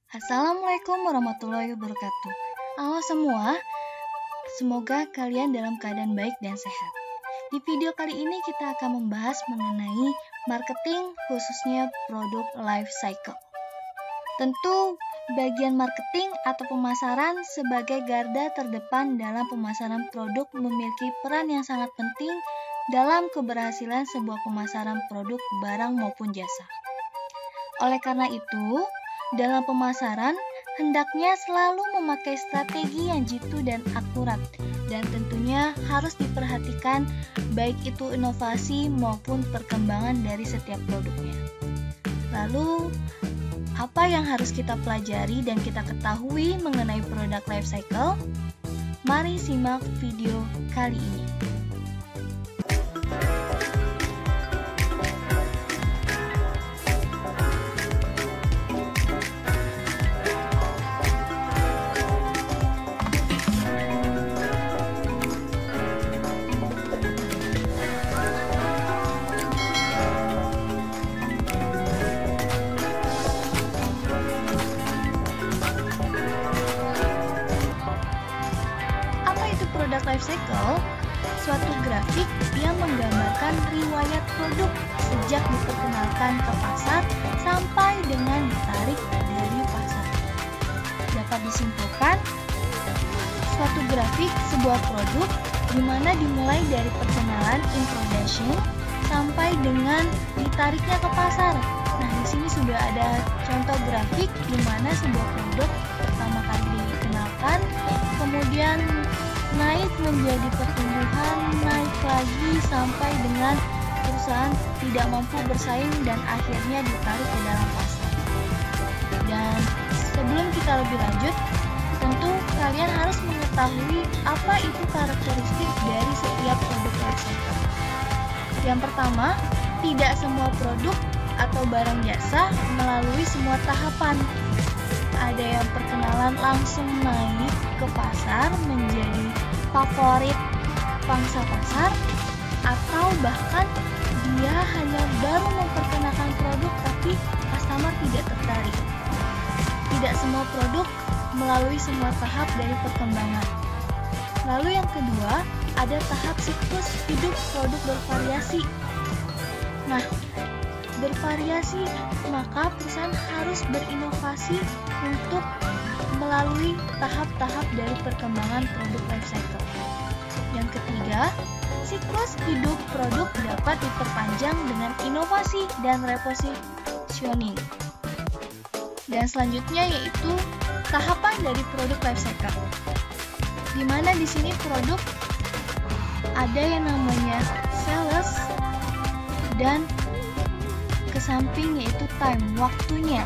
Assalamualaikum warahmatullahi wabarakatuh. Halo semua, semoga kalian dalam keadaan baik dan sehat. Di video kali ini kita akan membahas mengenai marketing khususnya produk life cycle. Tentu bagian marketing atau pemasaran sebagai garda terdepan dalam pemasaran produk memiliki peran yang sangat penting dalam keberhasilan sebuah pemasaran produk barang maupun jasa. Oleh karena itu, dalam pemasaran, hendaknya selalu memakai strategi yang jitu dan akurat, dan tentunya harus diperhatikan baik itu inovasi maupun perkembangan dari setiap produknya. Lalu, apa yang harus kita pelajari dan kita ketahui mengenai produk life cycle? Mari simak video kali ini. Produk life cycle, suatu grafik yang menggambarkan riwayat produk sejak diperkenalkan ke pasar sampai dengan ditarik dari pasar. Dapat disimpulkan, suatu grafik sebuah produk di mana dimulai dari perkenalan introduction sampai dengan ditariknya ke pasar. Nah, di sini sudah ada contoh grafik di mana sebuah produk pertama kali dikenalkan, kemudian naik menjadi pertumbuhan, naik lagi sampai dengan perusahaan tidak mampu bersaing dan akhirnya ditarik ke dalam pasar. Dan sebelum kita lebih lanjut, tentu kalian harus mengetahui apa itu karakteristik dari setiap produk life cycle. Yang pertama, tidak semua produk atau barang jasa melalui semua tahapan. Ada yang perkenalan langsung naik ke pasar menjadi favorit pangsa pasar, atau bahkan dia hanya baru memperkenalkan produk tapi customer tidak tertarik. Tidak semua produk melalui semua tahap dari perkembangan. Lalu yang kedua, ada tahap siklus hidup produk bervariasi. Nah, bervariasi, maka perusahaan harus berinovasi untuk melalui tahap-tahap dari perkembangan produk life cycle. Yang ketiga, siklus hidup produk dapat diperpanjang dengan inovasi dan repositioning. Dan selanjutnya yaitu tahapan dari produk life cycle, di mana di sini produk ada yang namanya sales dan kesamping yaitu time, waktunya.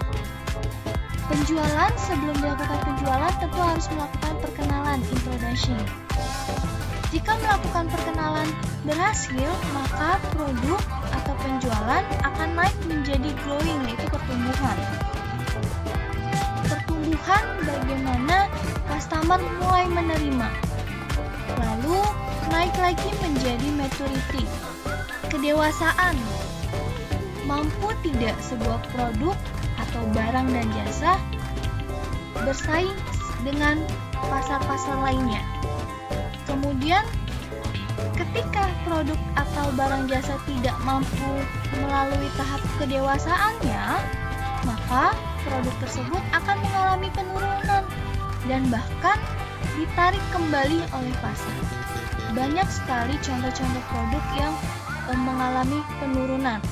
Penjualan, sebelum dilakukan penjualan tentu harus melakukan perkenalan, introduction. Jika melakukan perkenalan berhasil, maka produk atau penjualan akan naik menjadi growing, yaitu pertumbuhan. Pertumbuhan bagaimana customer mulai menerima. Lalu naik lagi menjadi maturity, kedewasaan. Mampu tidak sebuah produk atau barang dan jasa bersaing dengan pasar-pasar lainnya. Kemudian, ketika produk atau barang jasa tidak mampu melalui tahap kedewasaannya, maka produk tersebut akan mengalami penurunan dan bahkan ditarik kembali oleh pasar. Banyak sekali contoh-contoh produk yang mengalami penurunan.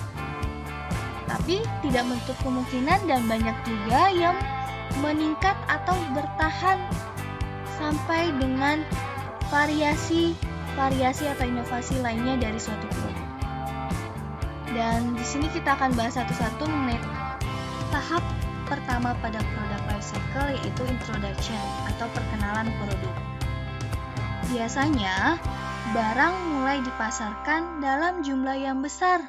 Tapi tidak menutup kemungkinan dan banyak juga yang meningkat atau bertahan sampai dengan variasi atau inovasi lainnya dari suatu produk. Dan di sini kita akan bahas satu-satu mengenai tahap pertama pada produk life cycle, yaitu introduction atau perkenalan produk. Biasanya barang mulai dipasarkan dalam jumlah yang besar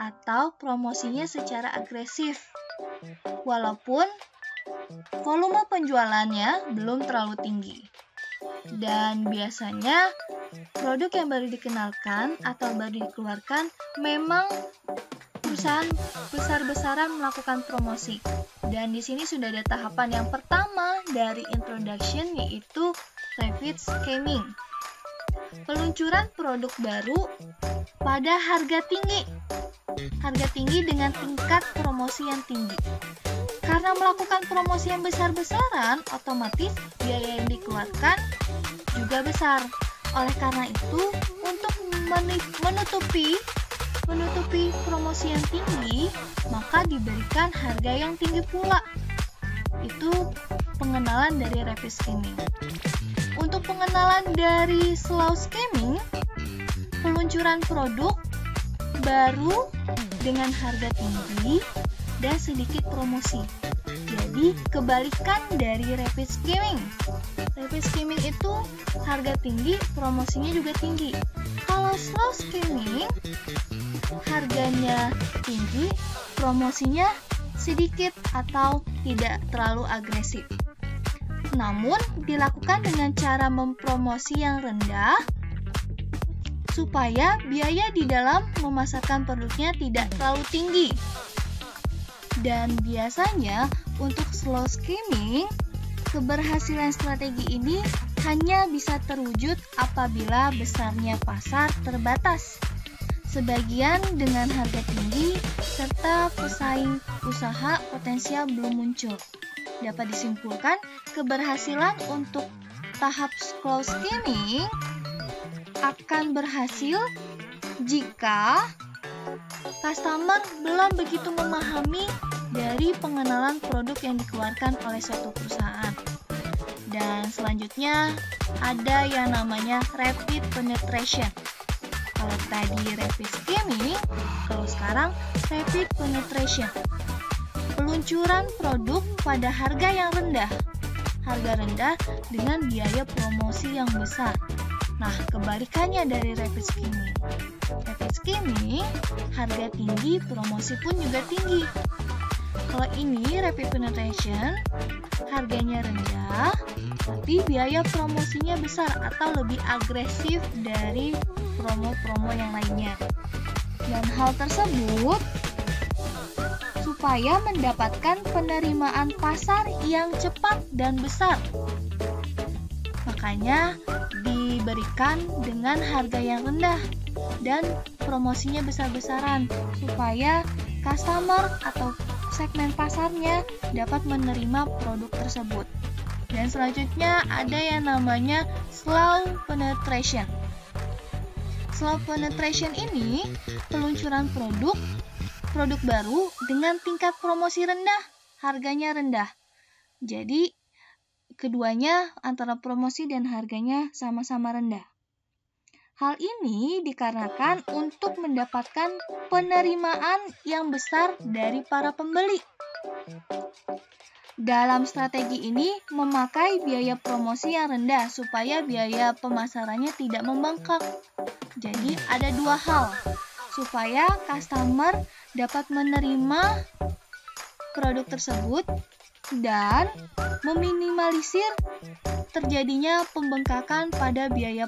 atau promosinya secara agresif, walaupun volume penjualannya belum terlalu tinggi. Dan biasanya produk yang baru dikenalkan atau baru dikeluarkan memang perusahaan besar-besaran melakukan promosi. Dan di sini sudah ada tahapan yang pertama dari introduction, yaitu rapid scamming. Peluncuran produk baru pada harga tinggi. Harga tinggi dengan tingkat promosi yang tinggi. Karena melakukan promosi yang besar-besaran, otomatis biaya yang dikeluarkan juga besar. Oleh karena itu, untuk menutupi promosi yang tinggi, maka diberikan harga yang tinggi pula. Itu pengenalan dari rapid scamming. Untuk pengenalan dari slow scamming, peluncuran produk baru dengan harga tinggi dan sedikit promosi. Jadi, kebalikan dari rapid scamming. Rapid scamming itu harga tinggi, promosinya juga tinggi. Kalau slow scamming, harganya tinggi, promosinya sedikit atau tidak terlalu agresif. Namun, dilakukan dengan cara mempromosi yang rendah supaya biaya di dalam memasarkan produknya tidak terlalu tinggi. Dan biasanya untuk slow scamming, keberhasilan strategi ini hanya bisa terwujud apabila besarnya pasar terbatas, sebagian dengan harga tinggi, serta pesaing usaha potensial belum muncul. Dapat disimpulkan, keberhasilan untuk tahap slow scamming akan berhasil jika customer belum begitu memahami dari pengenalan produk yang dikeluarkan oleh suatu perusahaan. Dan selanjutnya ada yang namanya rapid penetration. Kalau tadi rapid scamming, kalau sekarang rapid penetration. Peluncuran produk pada harga yang rendah. Harga rendah dengan biaya promosi yang besar. Nah, kebalikannya dari rapid skimming. Rapid skimming, harga tinggi, promosi pun juga tinggi. Kalau ini rapid penetration, harganya rendah, tapi biaya promosinya besar atau lebih agresif dari promo-promo yang lainnya. Dan hal tersebut supaya mendapatkan penerimaan pasar yang cepat dan besar. Makanya diberikan dengan harga yang rendah dan promosinya besar-besaran supaya customer atau segmen pasarnya dapat menerima produk tersebut. Dan selanjutnya ada yang namanya slow penetration. Slow penetration ini peluncuran produk baru dengan tingkat promosi rendah, harganya rendah. Jadi keduanya antara promosi dan harganya sama-sama rendah. Hal ini dikarenakan untuk mendapatkan penerimaan yang besar dari para pembeli. Dalam strategi ini memakai biaya promosi yang rendah supaya biaya pemasarannya tidak membengkak. Jadi ada dua hal, supaya customer dapat menerima produk tersebut dan meminimalisir terjadinya pembengkakan pada biaya.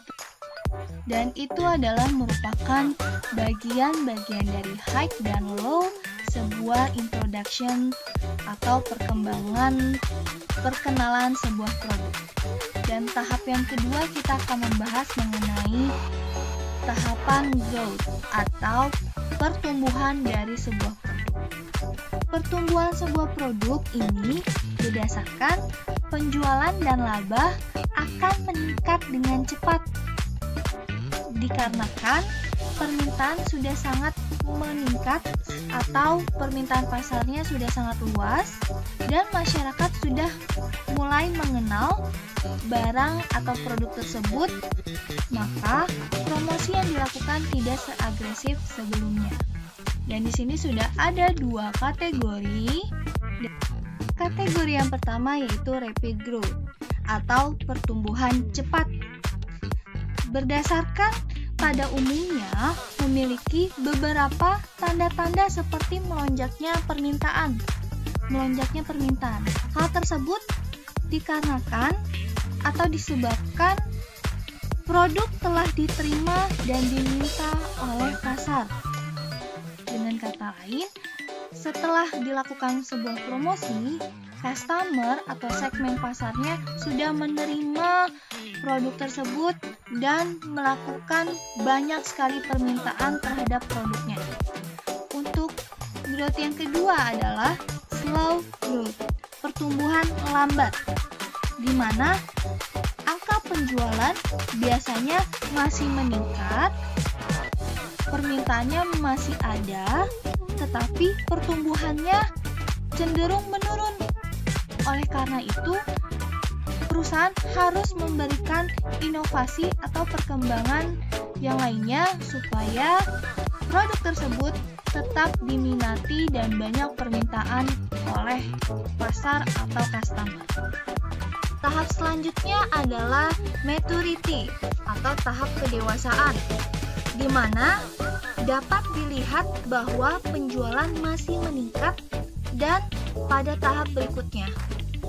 Dan itu adalah merupakan bagian-bagian dari high dan low sebuah introduction atau perkenalan sebuah produk. Dan tahap yang kedua kita akan membahas mengenai tahapan growth atau pertumbuhan dari sebuah produk. Pertumbuhan sebuah produk ini berdasarkan penjualan dan laba akan meningkat dengan cepat dikarenakan permintaan sudah sangat meningkat atau permintaan pasarnya sudah sangat luas dan masyarakat sudah mulai mengenal barang atau produk tersebut, maka promosi yang dilakukan tidak seagresif sebelumnya. Dan di sini sudah ada dua kategori. Kategori yang pertama yaitu rapid growth atau pertumbuhan cepat. Berdasarkan pada umumnya memiliki beberapa tanda-tanda seperti melonjaknya permintaan. Hal tersebut dikarenakan atau disebabkan produk telah diterima dan diminta oleh pasar. Dengan kata lain, setelah dilakukan sebuah promosi, customer atau segmen pasarnya sudah menerima produk tersebut dan melakukan banyak sekali permintaan terhadap produknya. Untuk growth yang kedua adalah slow growth, pertumbuhan lambat, di mana angka penjualan biasanya masih meningkat, permintaannya masih ada, tetapi pertumbuhannya cenderung menurun. Oleh karena itu, perusahaan harus memberikan inovasi atau perkembangan yang lainnya supaya produk tersebut tetap diminati dan banyak permintaan oleh pasar atau customer. Tahap selanjutnya adalah maturity atau tahap kedewasaan, di mana dapat dilihat bahwa penjualan masih meningkat dan pada tahap berikutnya.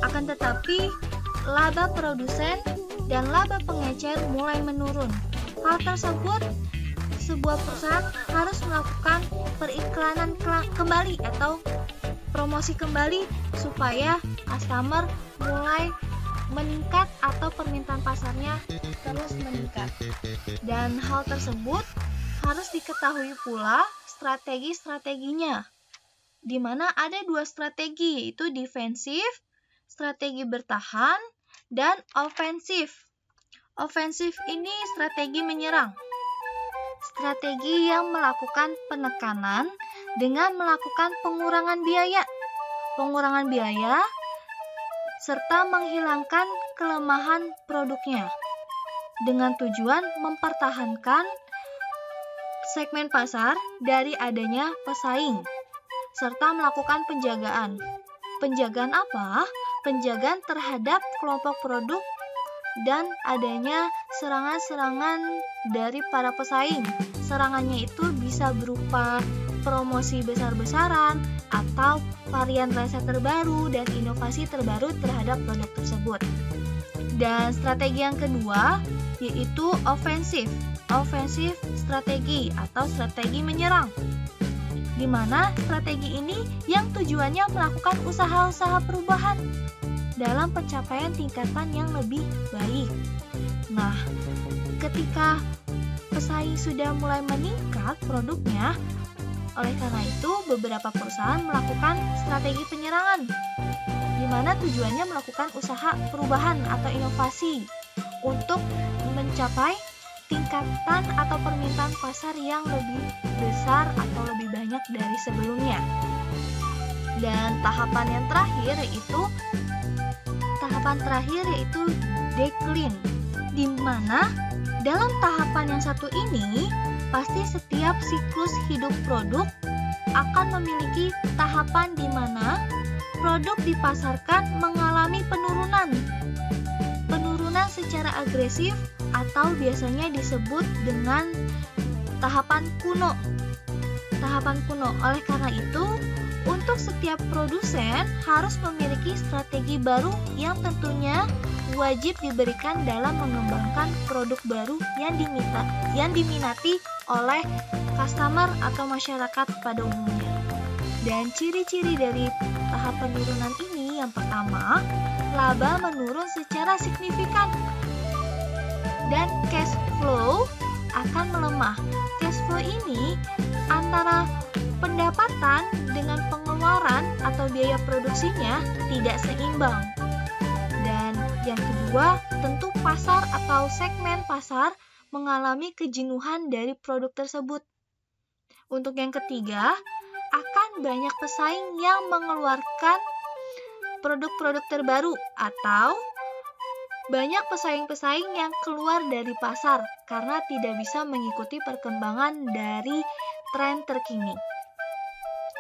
Akan tetapi, laba produsen dan laba pengecer mulai menurun. Hal tersebut, sebuah perusahaan harus melakukan periklanan kembali atau promosi kembali supaya customer mulai meningkat atau permintaan pasarnya terus meningkat. Dan hal tersebut harus diketahui pula strategi-strateginya, di mana ada dua strategi, yaitu defensif, strategi bertahan, dan ofensif. Ofensif ini strategi menyerang. Strategi yang melakukan penekanan dengan melakukan pengurangan biaya, serta menghilangkan kelemahan produknya, dengan tujuan mempertahankan segmen pasar dari adanya pesaing, serta melakukan penjagaan. Penjagaan apa? Penjagaan terhadap kelompok produk dan adanya serangan-serangan dari para pesaing. Serangannya itu bisa berupa promosi besar-besaran atau varian rasa terbaru dan inovasi terbaru terhadap produk tersebut. Dan strategi yang kedua yaitu ofensif. Ofensif strategi atau strategi menyerang, di mana strategi ini yang tujuannya melakukan usaha-usaha perubahan dalam pencapaian tingkatan yang lebih baik. Nah, ketika pesaing sudah mulai meningkat produknya, oleh karena itu beberapa perusahaan melakukan strategi penyerangan, di mana tujuannya melakukan usaha perubahan atau inovasi untuk mencapai tingkatan atau permintaan pasar yang lebih besar atau lebih banyak dari sebelumnya. Dan tahapan terakhir yaitu decline, di mana dalam tahapan yang satu ini pasti setiap siklus hidup produk akan memiliki tahapan di mana produk dipasarkan mengalami penurunan secara agresif atau biasanya disebut dengan tahapan kuno. Oleh karena itu, untuk setiap produsen harus memiliki strategi baru yang tentunya wajib diberikan dalam mengembangkan produk baru yang diminati oleh customer atau masyarakat pada umumnya. Dan ciri-ciri dari tahap penurunan ini, yang pertama, laba menurun secara signifikan dan cash flow akan melemah. Cash flow ini antara pendapatan dengan pengeluaran atau biaya produksinya tidak seimbang. Dan yang kedua, tentu pasar atau segmen pasar mengalami kejenuhan dari produk tersebut. Untuk yang ketiga, akan banyak pesaing yang mengeluarkan produk-produk terbaru atau banyak pesaing-pesaing yang keluar dari pasar karena tidak bisa mengikuti perkembangan dari tren terkini.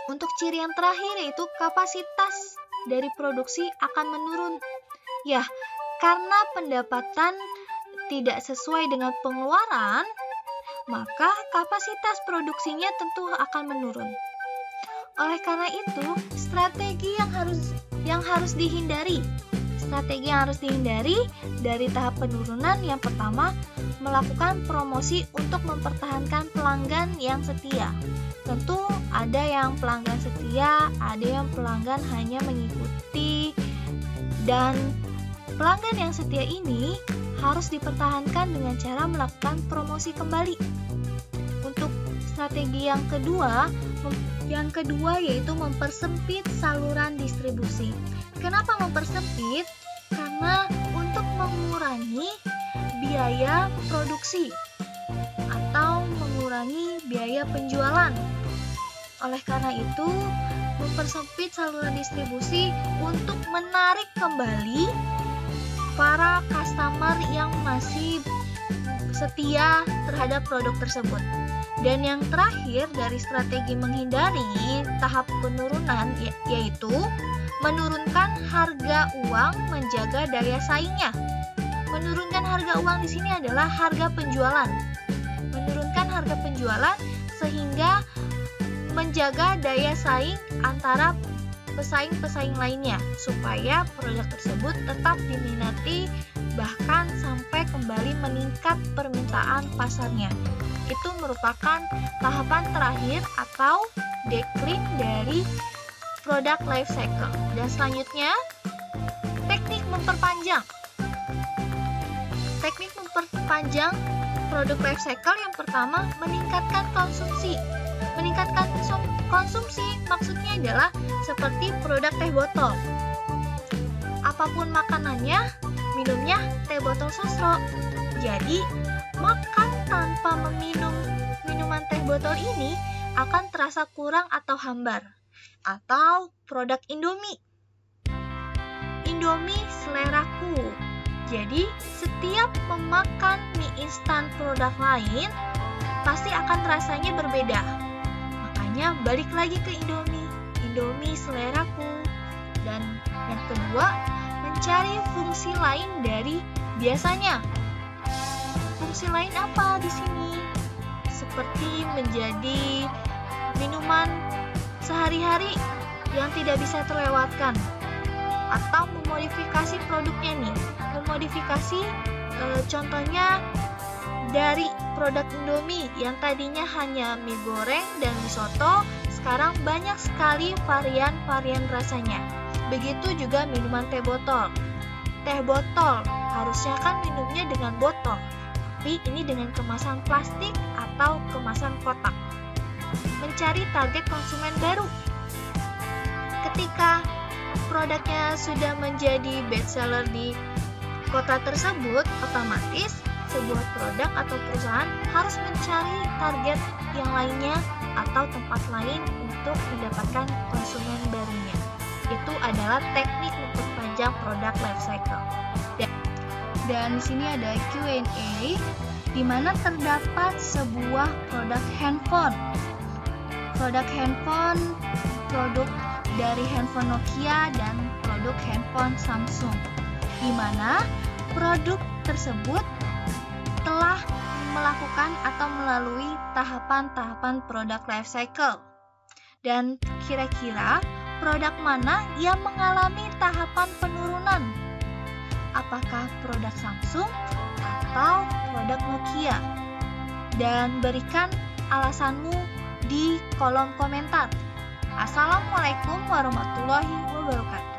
Untuk ciri yang terakhir yaitu kapasitas dari produksi akan menurun. Ya, karena pendapatan tidak sesuai dengan pengeluaran, maka kapasitas produksinya tentu akan menurun. Oleh karena itu, strategi yang harus dihindari. Strategi yang harus dihindari dari tahap penurunan yang pertama, melakukan promosi untuk mempertahankan pelanggan yang setia. Tentu ada yang pelanggan setia, ada yang pelanggan hanya mengikuti, dan pelanggan yang setia ini harus dipertahankan dengan cara melakukan promosi kembali. Untuk strategi yang kedua yaitu mempersempit saluran distribusi. Kenapa mempersempit? Karena untuk mengurangi biaya produksi atau mengurangi biaya penjualan. Oleh karena itu, mempersempit saluran distribusi untuk menarik kembali para customer yang masih setia terhadap produk tersebut. Dan yang terakhir dari strategi menghindari tahap penurunan yaitu menurunkan harga uang, menjaga daya saingnya. Menurunkan harga uang di sini adalah harga penjualan. Menurunkan harga penjualan sehingga menjaga daya saing antara pesaing-pesaing lainnya supaya produk tersebut tetap diminati bahkan sampai kembali meningkat permintaan pasarnya. Itu merupakan tahapan terakhir atau decline dari product life cycle. Dan selanjutnya, teknik memperpanjang. Teknik memperpanjang produk life cycle yang pertama, meningkatkan konsumsi. Meningkatkan konsumsi maksudnya adalah seperti produk teh botol. Apapun makanannya, minumnya teh botol sosro. Jadi, makan tanpa meminum minuman teh botol ini akan terasa kurang atau hambar. Atau produk Indomie. Indomie seleraku. Jadi, setiap memakan mie instan produk lain, pasti akan rasanya berbeda. Makanya balik lagi ke Indomie. Indomie seleraku. Dan yang kedua, mencari fungsi lain dari biasanya. Fungsi lain apa di sini? Seperti menjadi minuman sehari-hari yang tidak bisa terlewatkan, atau memodifikasi produknya nih. Memodifikasi contohnya dari produk Indomie yang tadinya hanya mie goreng dan mie soto, sekarang banyak sekali varian-varian rasanya. Begitu juga minuman teh botol. Teh botol harusnya kan minumnya dengan botol, tapi ini dengan kemasan plastik atau kemasan kotak. Mencari target konsumen baru. Ketika produknya sudah menjadi best seller di kota tersebut, otomatis sebuah produk atau perusahaan harus mencari target yang lainnya atau tempat lain untuk mendapatkan konsumen barunya. Itu adalah teknik memperpanjang produk life cycle. Dan di sini ada Q&A di mana terdapat sebuah produk handphone. Produk handphone, produk dari handphone Nokia dan produk handphone Samsung. Di mana produk tersebut telah melakukan atau melalui tahapan-tahapan produk life cycle. Dan kira-kira produk mana yang mengalami tahapan penurunan? Apakah produk Samsung atau produk Nokia? Dan berikan alasanmu di kolom komentar. Assalamualaikum warahmatullahi wabarakatuh.